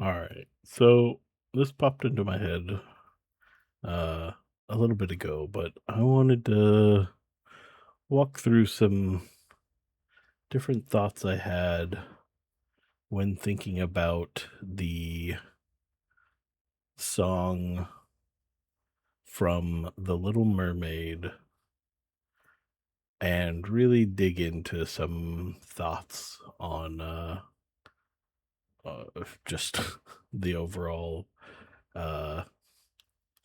All right. So this popped into my head uh a little bit ago, but I wanted to walk through some different thoughts I had when thinking about the song from The Little Mermaid and really dig into some thoughts on just the overall uh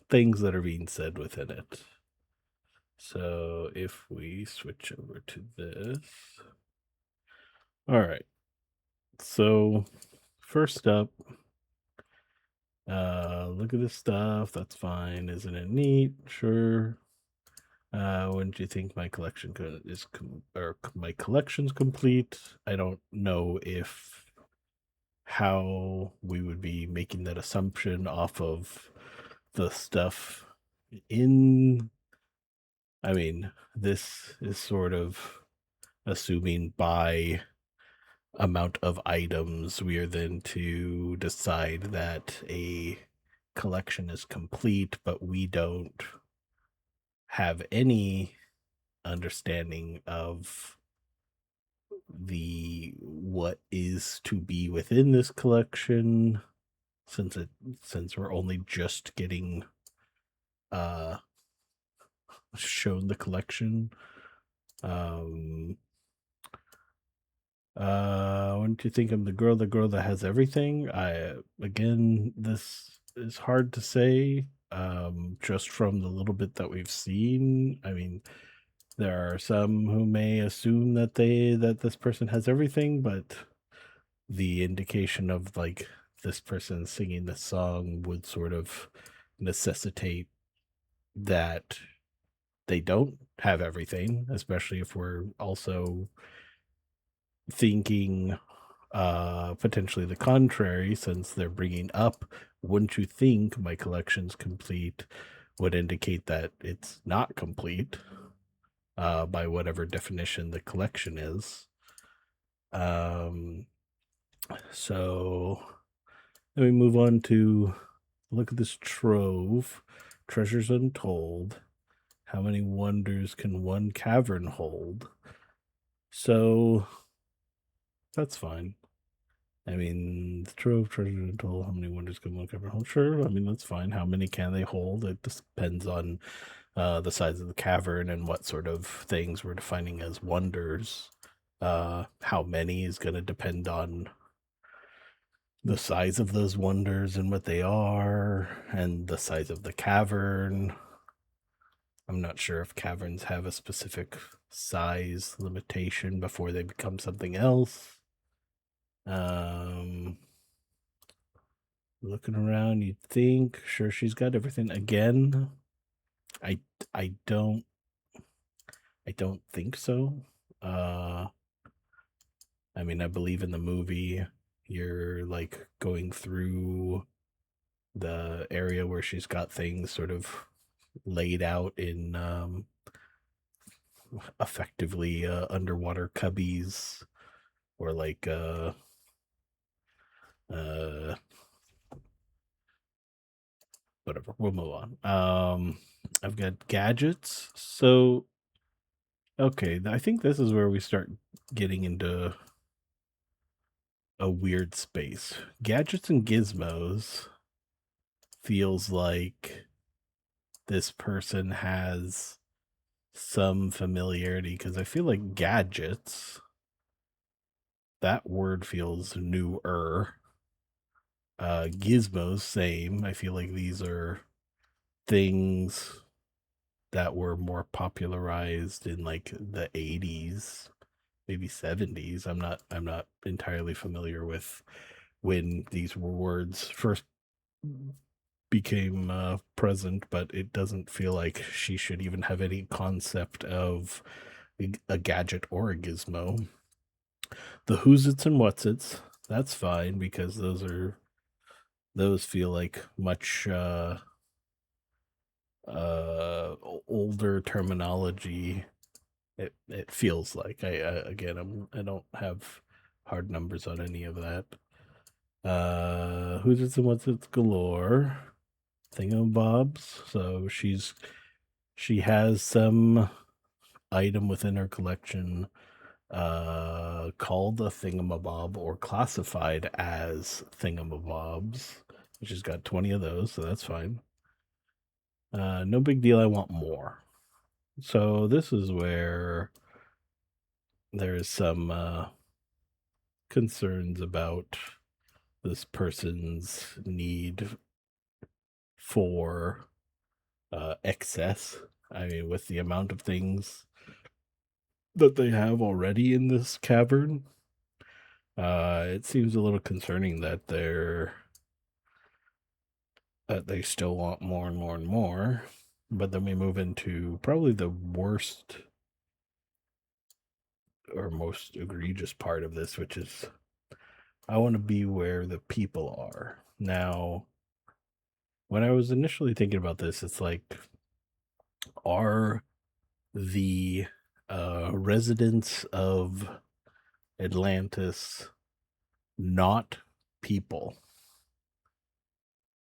things that are being said within it. So if we switch over to this. All right. So first up, look at this stuff. That's fine. Isn't it neat? Sure. When do you think my collection my collection's complete? I don't know if how we would be making that assumption off of the stuff in I mean, this is sort of assuming by amount of items, we are then to decide that a collection is complete, but we don't have any understanding of the what is to be within this collection since we're only just getting uh shown the collection. um wouldn't you think I'm the girl that has everything? Again, this is hard to say, just from the little bit that we've seen. I mean, there are some who may assume that this person has everything, but the indication of like this person singing this song would sort of necessitate that they don't have everything, especially if we're also thinking potentially the contrary, since they're bringing up wouldn't you think my collection's complete would indicate that it's not complete by whatever definition the collection is. um so let me move on to look at this trove. Treasures untold. How many wonders can one cavern hold? So that's fine. I mean, the trove, treasure, untold. How many wonders can one cavern hold? Sure. I mean, that's fine. How many can they hold? It just depends on the size of the cavern and what sort of things we're defining as wonders. How many is going to depend on the size of those wonders and what they are, and the size of the cavern. I'm not sure if caverns have a specific size limitation before they become something else. Um, Looking around, you'd think, sure, she's got everything. Again, I I don't I don't think so. Uh, I mean, I believe in the movie, you're like going through the area where she's got things sort of laid out in effectively underwater cubbies or like uh whatever. We'll move on. I've got gadgets. So okay, I think this is where we start getting into a weird space. Gadgets and gizmos feels like this person has some familiarity, because I feel like gadgets, that word feels newer. Gizmos, same. I feel like these are things that were more popularized in like the 80s, maybe 70s. I'm not entirely familiar with when these words first became present, but it doesn't feel like she should even have any concept of a gadget or a gizmo. The who's its and what's its, that's fine, because those feel like much older terminology. It feels like I don't have hard numbers on any of that. who's it's and what's it's galore. Thingamabobs. So she has some item within her collection called a thingamabob or classified as thingamabobs. She's got 20 of those, so that's fine. No big deal. I want more. So this is where there's some concerns about this person's need for excess. I mean, with the amount of things that they have already in this cavern, it seems a little concerning that they still want more and more and more. But then we move into probably the worst or most egregious part of this, which is I want to be where the people are. Now, when I was initially thinking about this, it's like, are the residents of Atlantis not people?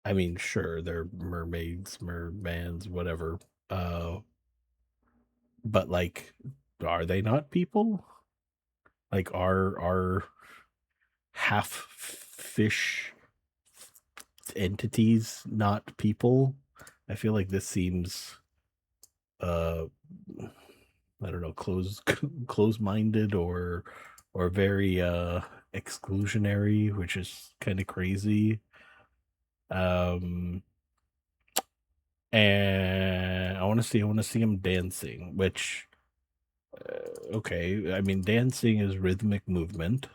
I mean, sure, they're mermaids, mermans, whatever. But like, are they not people? Like, are half fish entities not people? I feel like this seems I don't know, close minded or very exclusionary, which is kind of crazy. Um and I want to see him dancing, which okay, I mean dancing is rhythmic movement.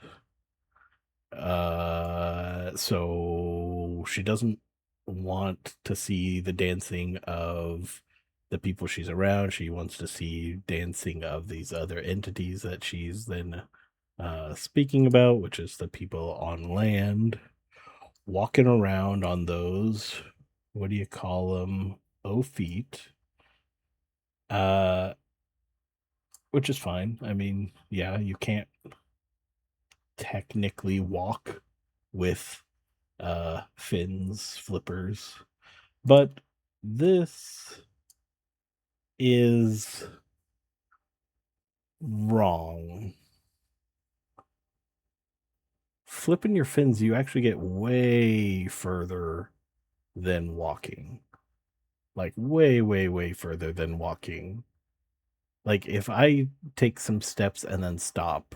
So she doesn't want to see the dancing of the people she's around. She wants to see dancing of these other entities that she's then speaking about, which is the people on land, walking around on those, what do you call them? Oh, feet. Uh, which is fine. I mean, yeah, you can't technically walk with fins, flippers. But this is wrong. Flipping your fins, you actually get way further than walking. Like way, way, way further than walking. Like if I take some steps and then stop,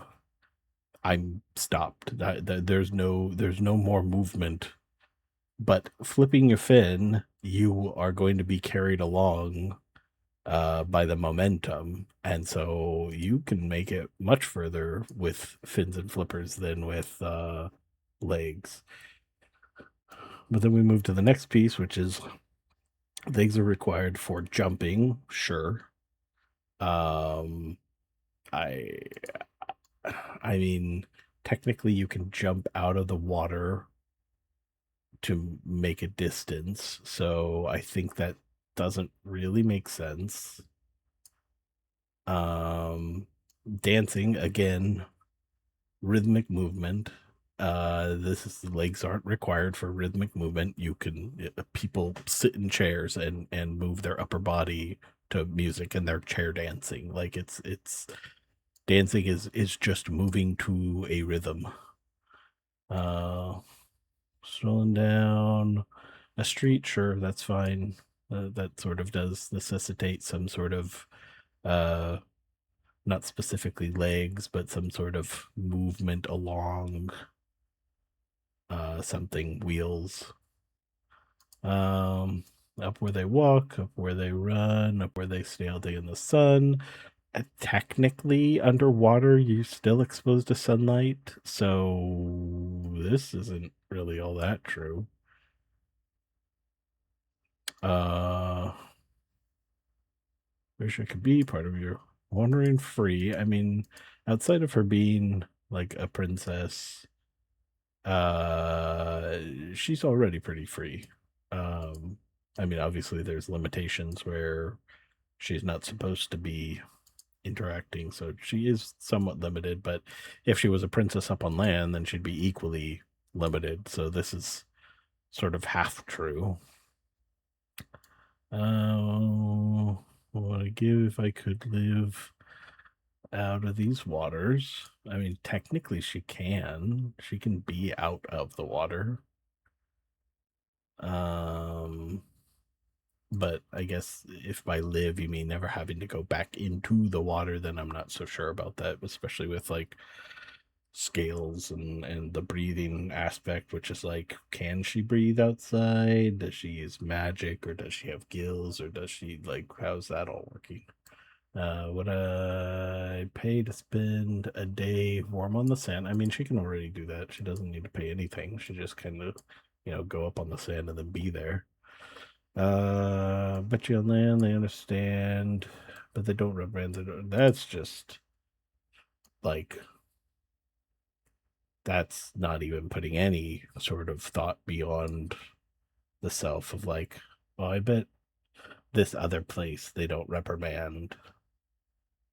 I'm stopped. There's no more movement. But flipping your fin, you are going to be carried along by the momentum. And so you can make it much further with fins and flippers than with legs. But then we move to the next piece, which is legs are required for jumping. Sure. Um, I, I mean, technically you can jump out of the water to make a distance. So I think that doesn't really make sense. Um, dancing again, rhythmic movement. This is the legs aren't required for rhythmic movement. You can people sit in chairs and move their upper body to music and they're chair dancing. Like it's dancing is just moving to a rhythm. Uh, strolling down a street, sure, that's fine. That sort of does necessitate some sort of uh not specifically legs, but some sort of movement along something, wheels. Up where they walk, up where they run, up where they stay all day in the sun. Technically, underwater, you're still exposed to sunlight, so this isn't really all that true. Uh, Wish I could be part of your wandering free. I mean, outside of her being like a princess, she's already pretty free. Um, I mean, obviously there's limitations where she's not supposed to be interacting, so she is somewhat limited, but if she was a princess up on land, then she'd be equally limited. So this is sort of half true. What would I give if I could live out of these waters? I mean, technically she can. She can be out of the water. But I guess if by live you mean never having to go back into the water, then I'm not so sure about that, especially with like scales and the breathing aspect, which is like, can she breathe outside? Does she use magic, or does she have gills, or does she like, how's that all working? Would I pay to spend a day warm on the sand? I mean, she can already do that. She doesn't need to pay anything. She just kind of, go up on the sand and then be there. Bet you on land, they understand, but they don't rub bands. That's just like, that's not even putting any sort of thought beyond the self of like, well, I bet this other place they don't reprimand,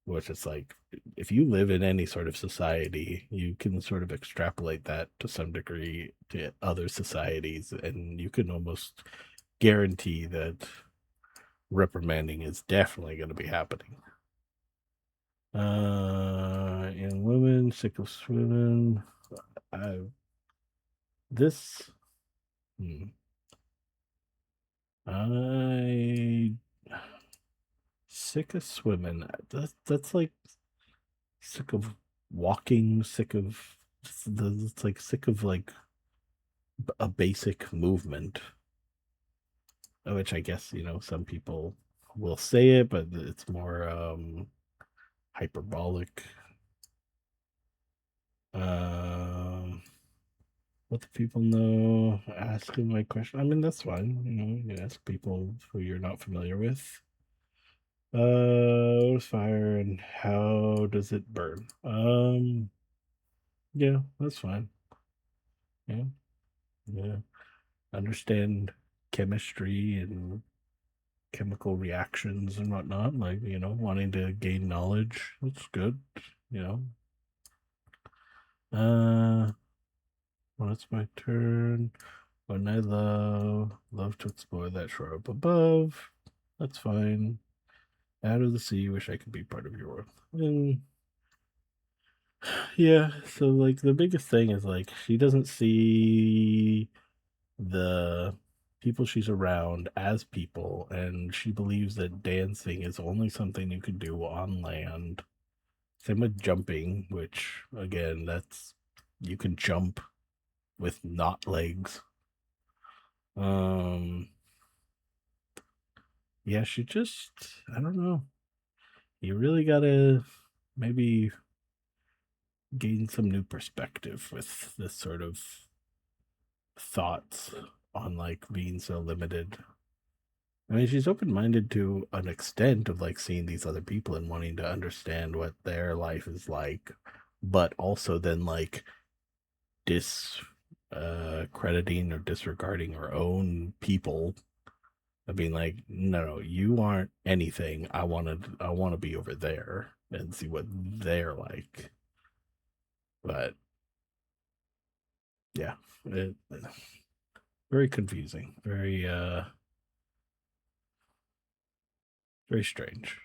which is like, if you live in any sort of society, you can sort of extrapolate that to some degree to other societies, and you can almost guarantee that reprimanding is definitely going to be happening. And women sick of swimming. I this I sick of swimming. That's like sick of walking, sick of it's like sick of like a basic movement, which I guess, some people will say it, but it's more hyperbolic. Um Let the people know, asking my question. I mean, that's fine. You can ask people who you're not familiar with. What is fire and how does it burn? Yeah, that's fine. Yeah, yeah. Understand chemistry and chemical reactions and whatnot. Like, wanting to gain knowledge. That's good. You When it's my turn. When I love to explore that shore up above. That's fine. Out of the sea, wish I could be part of your world. And yeah, so like the biggest thing is like she doesn't see the people she's around as people, and she believes that dancing is only something you can do on land. Same with jumping, which again, that's you can jump with not legs. Um yeah, she just, I don't know. You really gotta maybe gain some new perspective with this sort of thoughts on like being so limited. I mean, she's open minded to an extent of like seeing these other people and wanting to understand what their life is like, but also then like dis crediting or disregarding her own people of being like, no, you aren't anything. I want to be over there and see what they're like. But yeah, very confusing, very strange.